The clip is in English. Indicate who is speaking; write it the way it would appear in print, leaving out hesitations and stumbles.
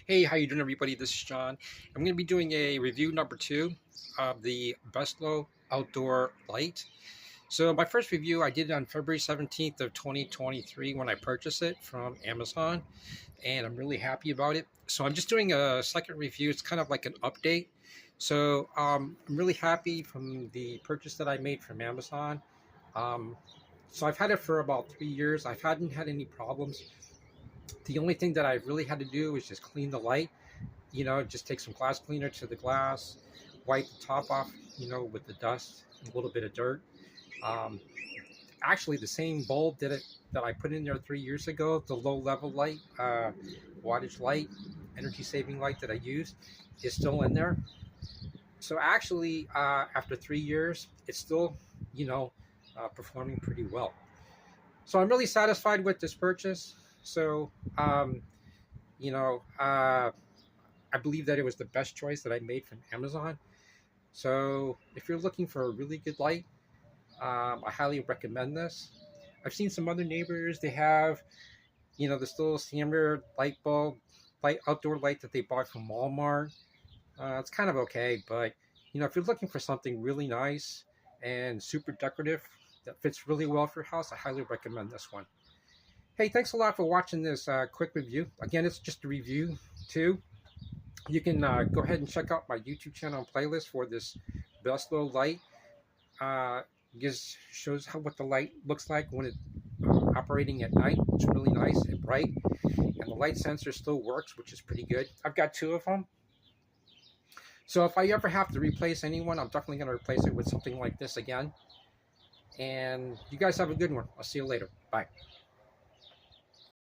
Speaker 1: Hey, how you doing, everybody? This is John. I'm going to be doing a review number 2 of the Beslowe outdoor light. So my first review I did on February 17th of 2023 when I purchased it from Amazon, and I'm really happy about it. So I'm just doing a second review. It's kind of like an update. So I'm really happy from the purchase that I made from Amazon. Um, so I've had it for about 3 years. I hadn't had any problems. The only thing that I really had to do was just clean the light. Just take some glass cleaner to the glass, wipe the top off, with the dust, a little bit of dirt. Um, Actually, the same bulb that I put in there 3 years ago, the low level light, wattage light, energy saving light that I used, is still in there. So actually, after 3 years, it's still, performing pretty well. So I'm really satisfied with this purchase. So, you know, uh, I believe that it was the best choice that I made from Amazon. So if you're looking for a really good light, I highly recommend this. I've seen some other neighbors, they have, this little standard light bulb, outdoor light that they bought from Walmart. It's kind of okay, but, if you're looking for something really nice and super decorative that fits really well for your house, I highly recommend this one. Hey, thanks a lot for watching this quick review. Again, it's just a review too. You can go ahead and check out my YouTube channel and playlist for this Beslowe light. Just shows what the light looks like when it's operating at night. It's really nice and bright, and the light sensor still works, which is pretty good. I've got 2 of them. So if I ever have to replace anyone, I'm definitely going to replace it with something like this again. And you guys have a good one. I'll see you later. Bye.